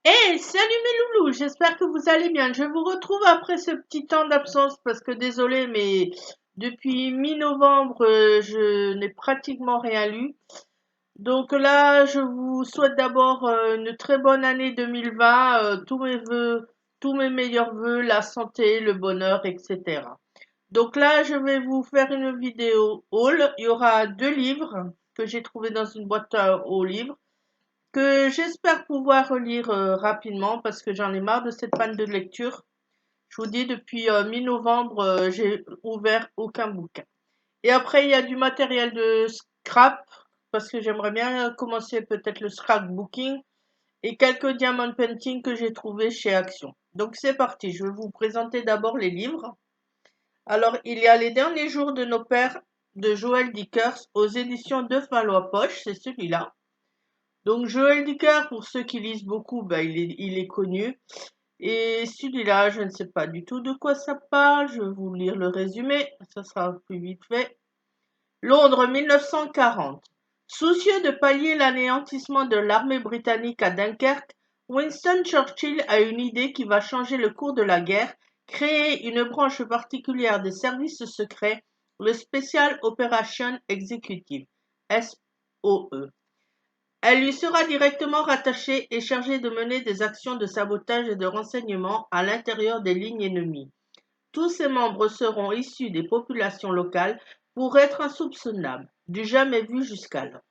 Hey, salut mes loulous, j'espère que vous allez bien. Je vous retrouve après ce petit temps d'absence parce que désolé, mais depuis mi-novembre, je n'ai pratiquement rien lu. Donc là, je vous souhaite d'abord une très bonne année 2020, tous mes vœux, tous mes meilleurs vœux, la santé, le bonheur, etc. Donc là, je vais vous faire une vidéo haul. Il y aura 2 livres que j'ai trouvés dans une boîte aux livres que j'espère pouvoir relire rapidement parce que j'en ai marre de cette panne de lecture. Je vous dis, depuis mi-novembre, j'ai ouvert aucun bouquin. Et après, il y a du matériel de scrap parce que j'aimerais bien commencer peut-être le scrapbooking et quelques diamond painting que j'ai trouvé chez Action. Donc c'est parti, je vais vous présenter d'abord les livres. Alors, il y a Les derniers jours de nos pères de Joël Dickers aux éditions de Fallois Poche, c'est celui-là. Donc Joël Dicker, pour ceux qui lisent beaucoup, il est connu. Et celui-là, je ne sais pas du tout de quoi ça parle. Je vais vous lire le résumé, ça sera plus vite fait. Londres 1940. Soucieux de pallier l'anéantissement de l'armée britannique à Dunkerque, Winston Churchill a une idée qui va changer le cours de la guerre, créer une branche particulière des services secrets, le Special Operation Executive, SOE. Elle lui sera directement rattachée et chargée de mener des actions de sabotage et de renseignement à l'intérieur des lignes ennemies. Tous ses membres seront issus des populations locales pour être insoupçonnables, du jamais vu jusqu'alors.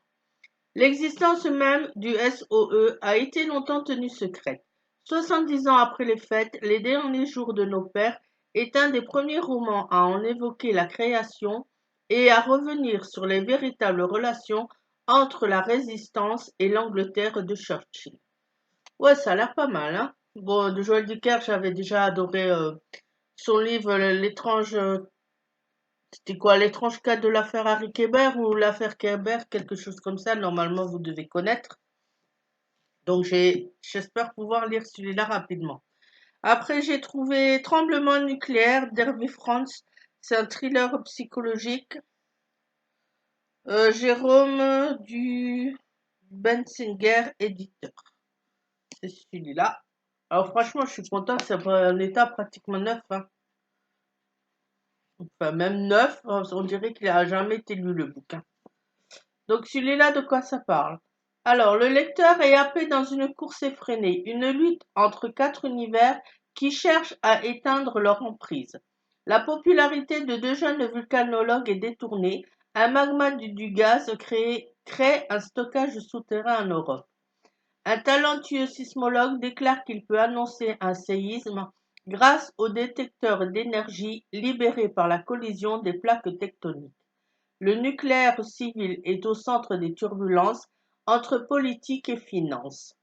L'existence même du SOE a été longtemps tenue secrète. 70 ans après les fêtes, Les derniers jours de nos pères est un des premiers romans à en évoquer la création et à revenir sur les véritables relations entre la Résistance et l'Angleterre de Churchill. Ouais, ça a l'air pas mal, hein? Bon, de Joël Dicker, j'avais déjà adoré son livre L'étrange. C'était quoi, l'étrange cas de l'affaire Harry Kéber ou l'affaire Kéber, quelque chose comme ça, normalement vous devez connaître. Donc j'espère pouvoir lire celui-là rapidement. Après, j'ai trouvé Tremblement nucléaire d'Hervé Franz. C'est un thriller psychologique. Jérôme du Bensinger, éditeur. C'est celui-là. Alors franchement, je suis contente, c'est un état pratiquement neuf, hein. Enfin, même neuf, on dirait qu'il a jamais été lu le bouquin. Donc celui-là, de quoi ça parle? Alors, le lecteur est happé dans une course effrénée, une lutte entre 4 univers qui cherchent à éteindre leur emprise. La popularité de 2 jeunes vulcanologues est détournée, un magma du gaz crée un stockage souterrain en Europe. Un talentueux sismologue déclare qu'il peut annoncer un séisme grâce aux détecteurs d'énergie libérés par la collision des plaques tectoniques. Le nucléaire civil est au centre des turbulences entre politique et finance.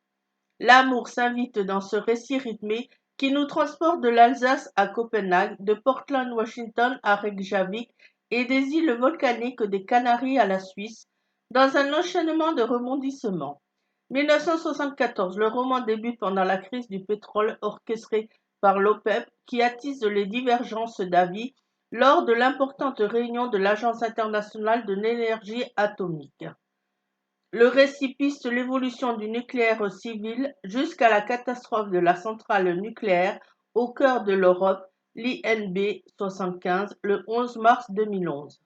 L'amour s'invite dans ce récit rythmé qui nous transporte de l'Alsace à Copenhague, de Portland, Washington à Reykjavik et des îles volcaniques des Canaries à la Suisse, dans un enchaînement de rebondissements. 1974, le roman débute pendant la crise du pétrole orchestrée par l'OPEP qui attise les divergences d'avis lors de l'importante réunion de l'Agence internationale de l'énergie atomique. Le récit piste l'évolution du nucléaire civil jusqu'à la catastrophe de la centrale nucléaire au cœur de l'Europe, l'INB 75, le 11 mars 2011.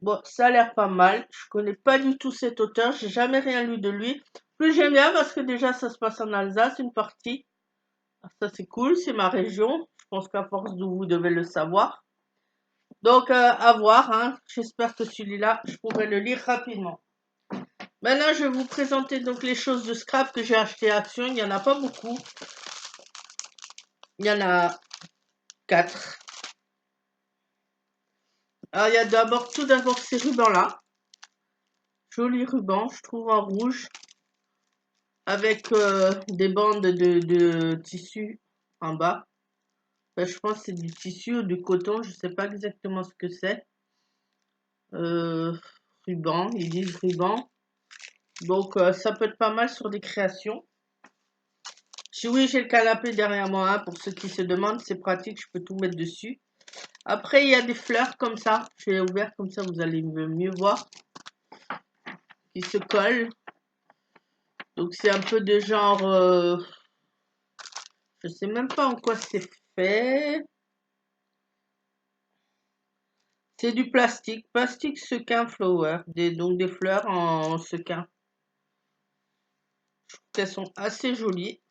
Bon, ça a l'air pas mal. Je connais pas du tout cet auteur, j'ai jamais rien lu de lui. Plus j'aime bien parce que déjà ça se passe en Alsace, une partie. Ça c'est cool, c'est ma région. Je pense qu'à force de vous devez le savoir. Donc à voir, hein. J'espère que celui-là, je pourrai le lire rapidement. Maintenant, je vais vous présenter donc les choses de scrap que j'ai acheté à Action. Il n'y en a pas beaucoup. Il y en a 4. Alors, il y a tout d'abord ces rubans-là. Joli ruban, je trouve en rouge, avec des bandes de tissu en bas. Enfin, je pense que c'est du tissu ou du coton, je ne sais pas exactement ce que c'est. Euh, Ruban, ils disent ruban. Donc, ça peut être pas mal sur des créations. Oui, j'ai le canapé derrière moi, hein, pour ceux qui se demandent, c'est pratique, je peux tout mettre dessus. Après, il y a des fleurs comme ça. Je l'ai ouvert comme ça, vous allez mieux voir. Qui se collent. Donc c'est un peu de genre, je sais même pas en quoi c'est fait. C'est du plastique sequin flower, donc des fleurs en sequin. Je trouve qu'elles sont assez jolies.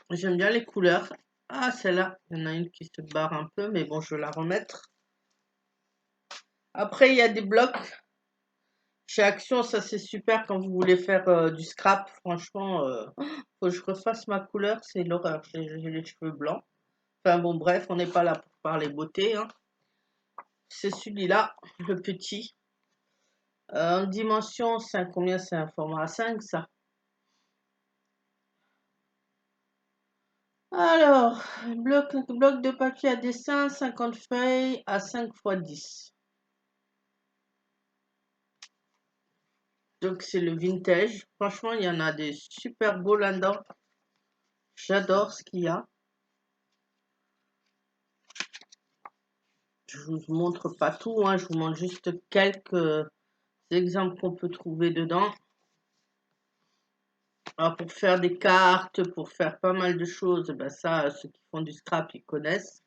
J'aime bien les couleurs. Ah, celle-là, il y en a une qui se barre un peu, mais bon, je vais la remettre. Après, il y a des blocs. Chez Action, ça c'est super quand vous voulez faire du scrap. Franchement, faut que je refasse ma couleur, c'est l'horreur. J'ai les cheveux blancs. Enfin bon, bref, on n'est pas là pour parler beauté, hein. C'est celui-là, le petit. En dimension 5, combien c'est un format 5 ça? Alors, bloc de papier à dessin, 50 feuilles à 5 x 10. Donc c'est le vintage. Franchement, il y en a des super beaux là-dedans. J'adore ce qu'il y a. Je vous montre pas tout, hein, je vous montre juste quelques exemples qu'on peut trouver dedans. Alors pour faire des cartes, pour faire pas mal de choses, ben ça, ceux qui font du scrap, ils connaissent.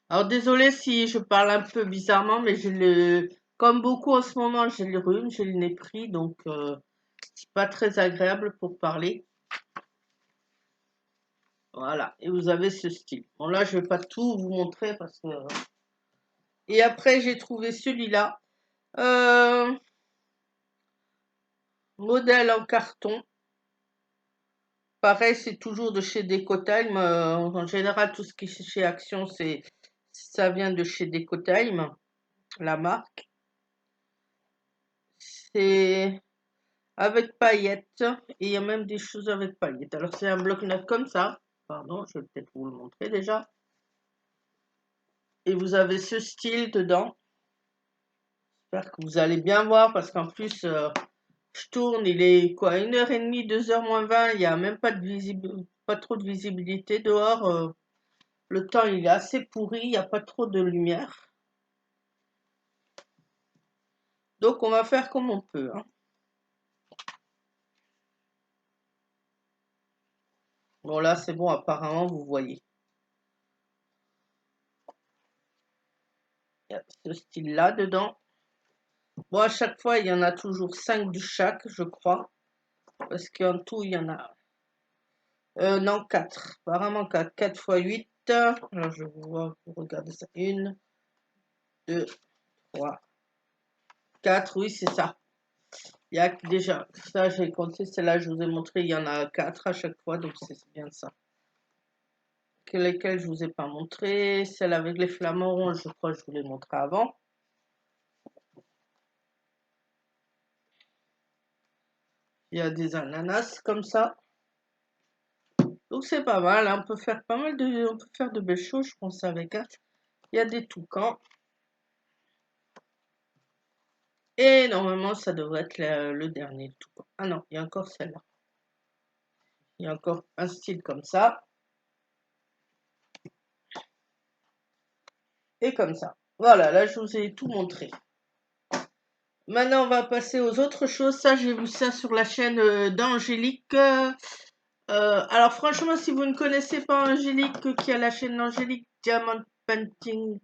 Alors désolé si je parle un peu bizarrement, mais comme beaucoup en ce moment, j'ai le rhume, j'ai le nez pris, donc c'est pas très agréable pour parler. Voilà, et vous avez ce style. Bon là, je vais pas tout vous montrer parce que. Et après, j'ai trouvé celui-là. Modèle en carton. Pareil, c'est toujours de chez Decotime. En général, tout ce qui est chez Action, ça vient de chez Decotime, la marque. C'est avec paillettes. Et il y a même des choses avec paillettes. Alors, c'est un bloc-notes comme ça. Pardon, je vais peut-être vous le montrer déjà. Et vous avez ce style dedans. J'espère que vous allez bien voir parce qu'en plus, je tourne, il est quoi, 1h30, 2h moins 20, il n'y a même pas pas trop de visibilité dehors. Le temps il est assez pourri, il n'y a pas trop de lumière. Donc on va faire comme on peut, hein. Bon là c'est bon, apparemment vous voyez. Il y a ce style-là dedans. Bon à chaque fois il y en a toujours 5 de chaque, je crois. Parce qu'en tout il y en a. Non, 4. Apparemment 4. 4 x 8. Alors je vois, vous regardez ça. 1, 2, 3, 4, oui c'est ça. Il y a déjà, ça j'ai compté, celle-là je vous ai montré, il y en a 4 à chaque fois, donc c'est bien ça. Lesquelles je vous ai pas montré, celle avec les flamants, je crois que je vous l'ai montré avant. Il y a des ananas comme ça. Donc c'est pas mal, hein. On peut faire pas mal on peut faire de belles choses, je pense avec. Hein. Il y a des toucans. Et normalement ça devrait être le dernier toucan. Ah non, il y a encore celle-là. Il y a encore un style comme ça. Et comme ça. Voilà, là je vous ai tout montré. Maintenant, on va passer aux autres choses. Ça, j'ai vu ça sur la chaîne d'Angélique. Alors, franchement, si vous ne connaissez pas Angélique, qui a la chaîne d'Angélique Diamond Painting,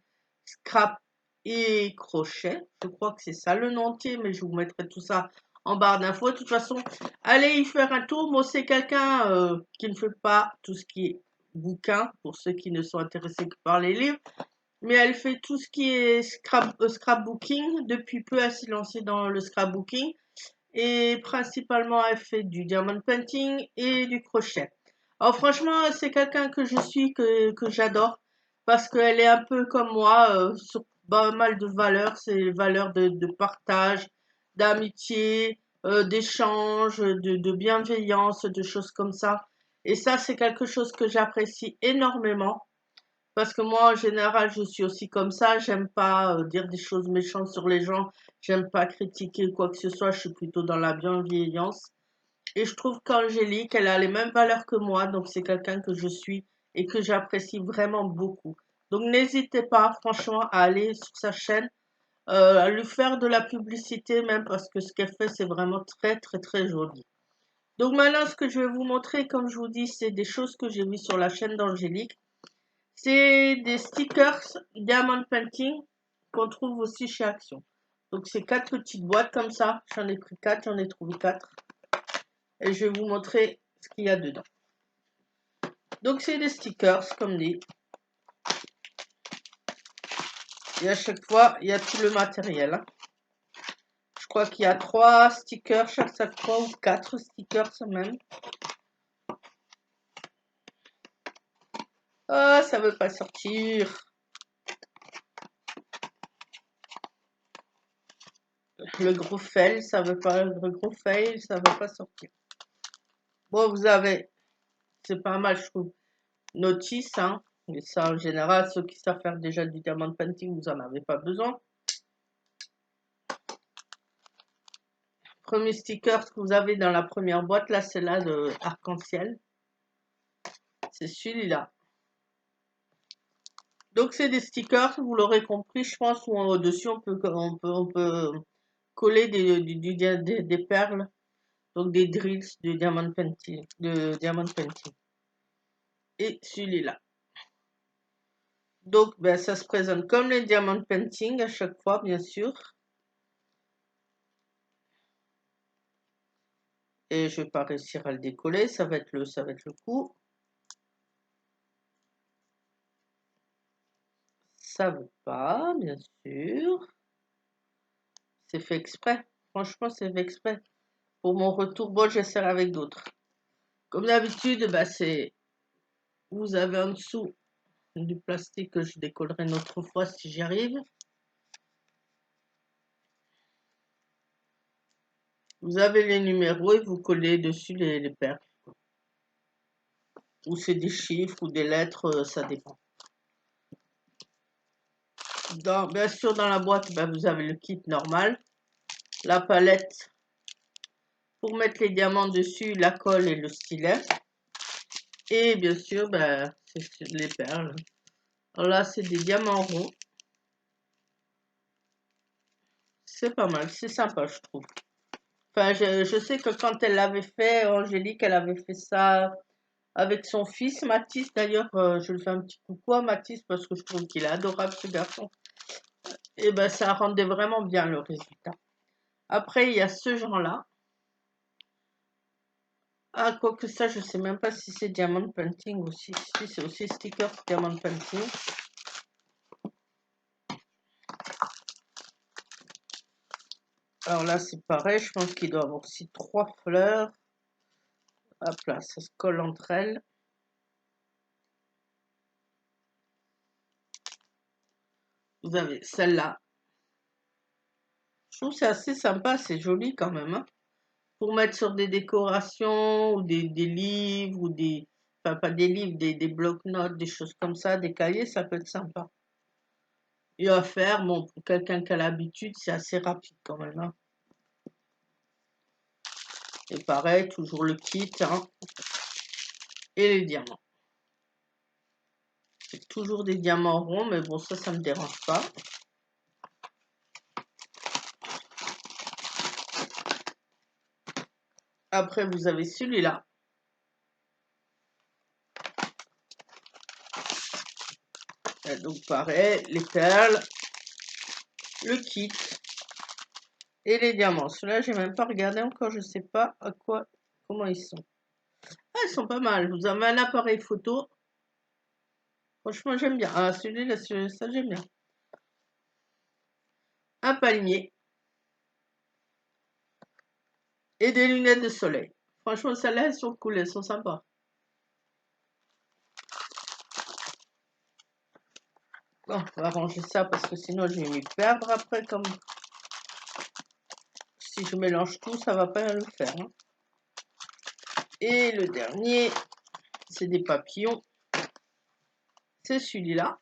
Scrap et Crochet, je crois que c'est ça le nom entier, mais je vous mettrai tout ça en barre d'infos. De toute façon, allez y faire un tour. Moi, c'est quelqu'un qui ne fait pas tout ce qui est bouquin, pour ceux qui ne sont intéressés que par les livres. Mais elle fait tout ce qui est scrapbooking. Depuis peu, elle s'est lancée dans le scrapbooking. Et principalement, elle fait du diamond painting et du crochet. Alors franchement, c'est quelqu'un que je suis, que j'adore. Parce qu'elle est un peu comme moi, sur pas mal de valeurs. C'est les valeurs de partage, d'amitié, d'échange, de bienveillance, de choses comme ça. Et ça, c'est quelque chose que j'apprécie énormément. Parce que moi, en général, je suis aussi comme ça. J'aime pas dire des choses méchantes sur les gens. J'aime pas critiquer quoi que ce soit. Je suis plutôt dans la bienveillance. Et je trouve qu'Angélique, elle a les mêmes valeurs que moi. Donc, c'est quelqu'un que je suis et que j'apprécie vraiment beaucoup. Donc n'hésitez pas franchement à aller sur sa chaîne, à lui faire de la publicité même parce que ce qu'elle fait c'est vraiment très très très joli. Donc maintenant ce que je vais vous montrer comme je vous dis c'est des choses que j'ai vues sur la chaîne d'Angélique. C'est des stickers Diamond Painting qu'on trouve aussi chez Action. Donc c'est 4 petites boîtes comme ça, j'en ai pris 4, j'en ai trouvé 4 et je vais vous montrer ce qu'il y a dedans. Donc c'est des stickers comme dit. Et à chaque fois, il y a tout le matériel. Hein. Je crois qu'il y a 3 stickers chaque fois ou 4 stickers même. Ah, ça veut pas sortir. Le gros fail, ça veut pas. Le gros fail, ça veut pas sortir. Bon, vous avez, c'est pas mal, je trouve. Notice, hein. Mais ça, en général, ceux qui savent faire déjà du diamond painting, vous en avez pas besoin. Premier sticker que vous avez dans la première boîte, là, c'est là de arc-en-ciel. C'est celui-là. Donc c'est des stickers, vous l'aurez compris, je pense, où au-dessus on peut coller des perles, donc des drills de diamond painting, Et celui-là. Donc ben, ça se présente comme les diamond painting à chaque fois, bien sûr. Et je vais pas réussir à le décoller, ça va être le coup. Ça veut pas, bien sûr. C'est fait exprès. Franchement, c'est fait exprès. Pour mon retour, bon, j'essaierai avec d'autres. Comme d'habitude, bah, vous avez en dessous du plastique que je décollerai une autre fois si j'y arrive. Vous avez les numéros et vous collez dessus les perles. Ou c'est des chiffres ou des lettres, ça dépend. Bien sûr, dans la boîte, bah, vous avez le kit normal, la palette pour mettre les diamants dessus, la colle et le stylet. Et bien sûr, bah, c'est les perles. Alors là, c'est des diamants ronds. C'est pas mal, c'est sympa, je trouve. Enfin, je sais que quand elle l'avait fait, Angélique, elle avait fait ça avec son fils, Mathis. D'ailleurs, je lui fais un petit coucou à Mathis parce que je trouve qu'il est adorable, ce garçon. Et ben, ça rendait vraiment bien le résultat. Après, il y a ce genre-là. Ah, quoique ça, je sais même pas si c'est Diamond Painting aussi. Si, c'est aussi sticker Diamond Painting. Alors là, c'est pareil. Je pense qu'il doit avoir aussi 3 fleurs. Hop là, ça se colle entre elles. Vous avez celle-là. Je trouve que c'est assez sympa, c'est joli quand même. Hein. Pour mettre sur des décorations ou des livres ou des... Enfin, pas des livres, des blocs-notes, des choses comme ça, des cahiers, ça peut être sympa. Et à faire, bon, pour quelqu'un qui a l'habitude, c'est assez rapide quand même. Hein. Et pareil, toujours le kit hein, et les diamants. C'est toujours des diamants ronds, mais bon, ça me dérange pas. Après, vous avez celui-là. Donc pareil, les perles, le kit et les diamants. Ceux-là, j'ai même pas regardé encore, je sais pas à quoi, comment ils sont. Ah, ils sont pas mal. Vous avez un appareil photo. Franchement, j'aime bien. Ah, celui-là, ça, j'aime bien. Un palmier et des lunettes de soleil. Franchement, celles-là, elles sont cool, elles sont sympas. Bon, on va ranger ça parce que sinon, je vais m'y perdre après. Comme si je mélange tout, ça va pas le faire. Hein. Et le dernier, c'est des papillons. C'est celui-là.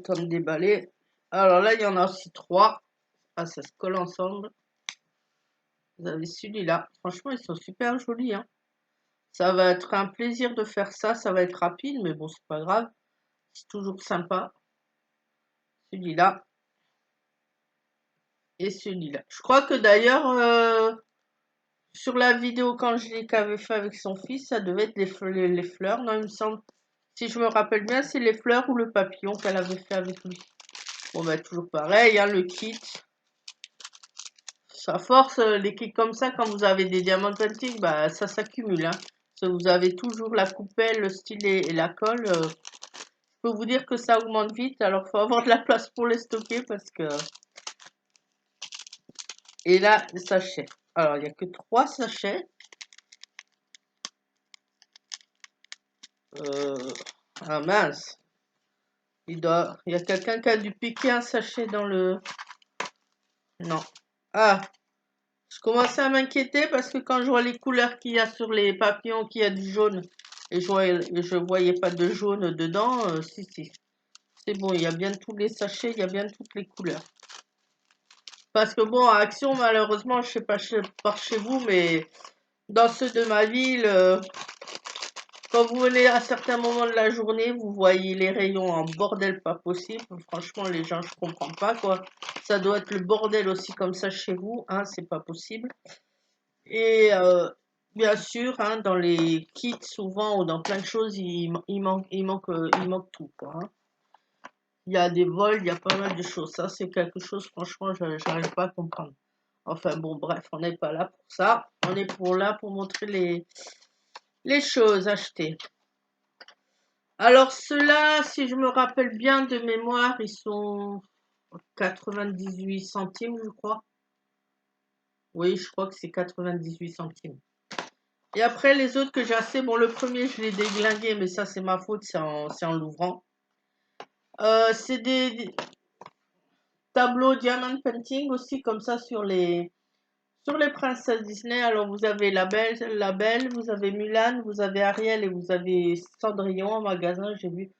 Comme déballé. Alors là, il y en a aussi 3. Ah, ça se colle ensemble. Vous avez celui-là. Franchement, ils sont super jolis, hein. Ça va être un plaisir de faire ça. Ça va être rapide, mais bon, c'est pas grave. C'est toujours sympa. Celui-là et celui-là. Je crois que d'ailleurs, sur la vidéo quand qu'avait fait avec son fils, ça devait être les fleurs. Non, il me semble. Si je me rappelle bien, c'est les fleurs ou le papillon qu'elle avait fait avec lui. Bon, bah, toujours pareil, hein, le kit. À force, les kits comme ça, quand vous avez des diamants painting, bah, ça s'accumule, hein. Parce que vous avez toujours la coupelle, le stylet et la colle. Je peux vous dire que ça augmente vite, alors faut avoir de la place pour les stocker parce que... Et là, les sachets. Alors, il n'y a que 3 sachets. Ah mince. Il y a quelqu'un qui a dû piquer un sachet dans le... Non. Ah, je commençais à m'inquiéter parce que quand je vois les couleurs qu'il y a sur les papillons, qu'il y a du jaune, et je voyais pas de jaune dedans, si. C'est bon, il y a bien tous les sachets, il y a bien toutes les couleurs. Parce que bon, à Action, malheureusement, je sais pas par chez vous, mais dans ceux de ma ville, quand vous venez à certains moments de la journée, vous voyez les rayons en bordel pas possible. Franchement, les gens, je comprends pas, quoi. Ça doit être le bordel aussi comme ça chez vous, hein, c'est pas possible. Et bien sûr, hein, dans les kits, souvent, ou dans plein de choses, il manque tout, quoi, hein. Il y a des vols, il y a pas mal de choses. Ça, c'est quelque chose, franchement, j'arrive pas à comprendre. Enfin bon, bref, on n'est pas là pour ça. On est là pour montrer les choses achetées. Alors ceux-là, si je me rappelle bien de mémoire, ils sont 98 centimes, je crois. Oui, je crois que c'est 98 centimes. Et après, les autres que j'ai assez, bon, le premier, je l'ai déglingué, mais ça, c'est ma faute, c'est en l'ouvrant. C'est des tableaux diamond painting aussi, comme ça, sur les princesses Disney. Alors, vous avez la Belle, vous avez Mulan, vous avez Ariel et vous avez Cendrillon en magasin, j'ai vu.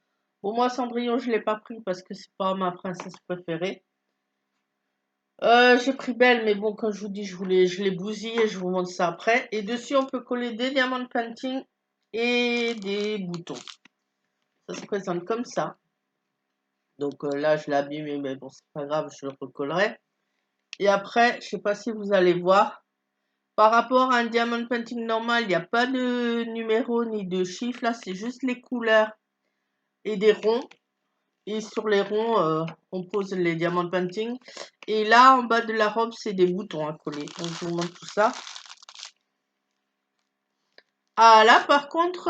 Bon, moi, Cendrillon, je ne l'ai pas pris parce que c'est pas ma princesse préférée. J'ai pris Belle, mais bon, comme je vous dis, je l'ai bousillé, je vous montre ça après. Et dessus, on peut coller des diamants painting et des boutons. Ça se présente comme ça. Donc là, je l'ai abîmé, mais bon, c'est pas grave, je le recollerai. Et après, je sais pas si vous allez voir, par rapport à un diamond painting normal, il n'y a pas de numéro ni de chiffre. Là, c'est juste les couleurs et des ronds. Et sur les ronds, on pose les diamond painting. Et là, en bas de la robe, c'est des boutons à coller. Donc, je vous montre tout ça. Ah, là, par contre,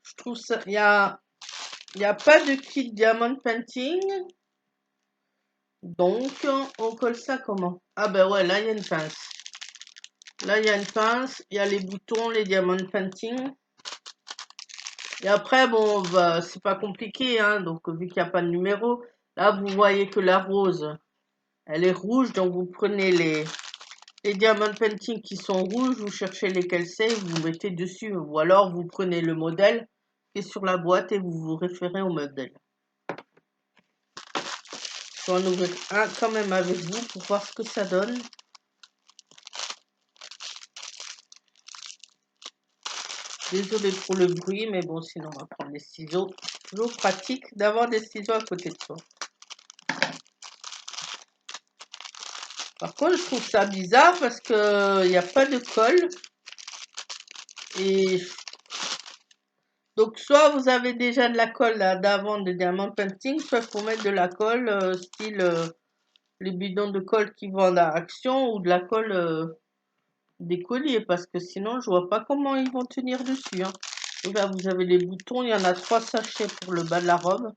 je trouve ça... Il y a pas de kit diamond painting. Donc, on colle ça comment? Ah ben ouais, là, il y a une pince. Là, il y a une pince, il y a les boutons, les diamond painting. Et après, bon, bah, c'est pas compliqué, hein. Donc, vu qu'il n'y a pas de numéro, là, vous voyez que la rose, elle est rouge. Donc, vous prenez les diamond painting qui sont rouges, vous cherchez lesquels c'est, vous mettez dessus. Ou alors, vous prenez le modèle qui est sur la boîte et vous vous référez au modèle. Je vais en ouvrir un quand même avec vous pour voir ce que ça donne. Désolée pour le bruit, mais bon, sinon on va prendre des ciseaux. Toujours pratique d'avoir des ciseaux à côté de soi. Par contre, je trouve ça bizarre parce que il n'y a pas de colle. Et donc, soit vous avez déjà de la colle d'avant de diamant painting, soit il faut mettre de la colle, style les bidons de colle qui vendent à Action ou de la colle des colliers, parce que sinon, je vois pas comment ils vont tenir dessus, hein. Et là, vous avez les boutons, il y en a 3 sachets pour le bas de la robe.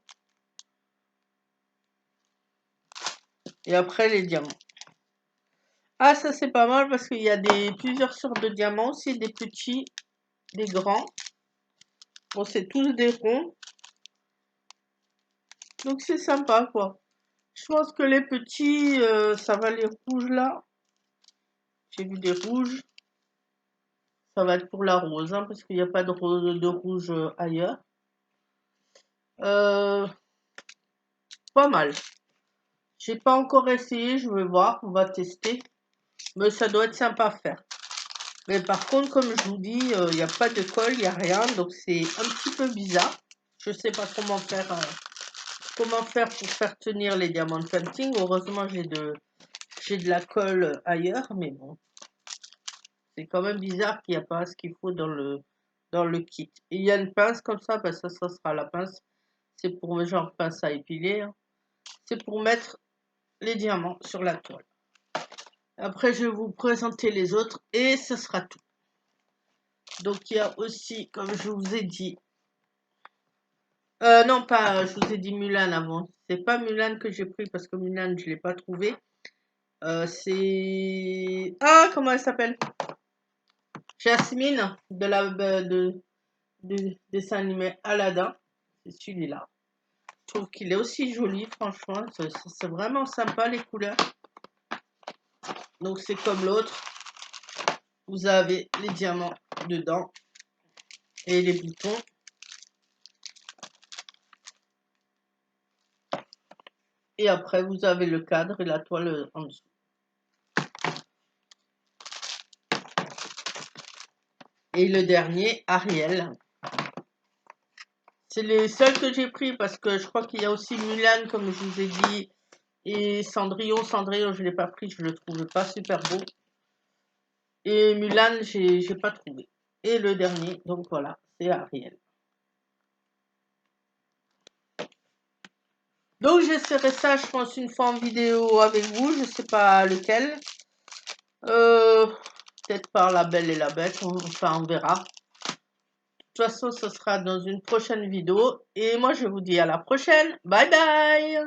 Et après, les diamants. Ah, ça c'est pas mal parce qu'il y a plusieurs sortes de diamants aussi, des petits, des grands. Bon, c'est tous des ronds. Donc c'est sympa quoi. Je pense que les petits, ça va les rouges là. J'ai vu des rouges. Ça va être pour la rose, hein, parce qu'il n'y a pas de rouge ailleurs. Euh, Pas mal. J'ai pas encore essayé, je vais voir, on va tester. Mais ça doit être sympa à faire. Mais par contre, comme je vous dis, il n'y a pas de colle, il n'y a rien, donc c'est un petit peu bizarre. Je sais pas comment faire pour faire tenir les diamants painting. Heureusement, j'ai de la colle ailleurs, mais bon, c'est quand même bizarre qu'il n'y a pas ce qu'il faut dans le kit. Et il y a une pince comme ça, ben ça sera la pince. C'est pour genre pince à épiler, hein. C'est pour mettre les diamants sur la toile. Après, je vais vous présenter les autres et ce sera tout. Donc, il y a aussi, comme je vous ai dit, non, pas, je vous ai dit Mulan avant. C'est pas Mulan que j'ai pris parce que Mulan, je l'ai pas trouvé. C'est... Ah, comment elle s'appelle? Jasmine du dessin animé Aladdin. C'est celui-là. Je trouve qu'il est aussi joli, franchement. C'est vraiment sympa les couleurs. Donc, c'est comme l'autre. Vous avez les diamants dedans et les boutons. Et après, vous avez le cadre et la toile en dessous. Et le dernier, Ariel. C'est les seuls que j'ai pris parce que je crois qu'il y a aussi Mulan, comme je vous ai dit, et Cendrillon. Cendrillon, je ne l'ai pas pris, je le trouvais pas super beau. Et Mulan, j'ai pas trouvé. Et le dernier, donc voilà, c'est Ariel. Donc j'essaierai ça, je pense, une fois en vidéo avec vous, je sais pas lequel. Peut-être par La Belle et la Bête, enfin on verra. De toute façon, ce sera dans une prochaine vidéo. Et moi, je vous dis à la prochaine. Bye bye!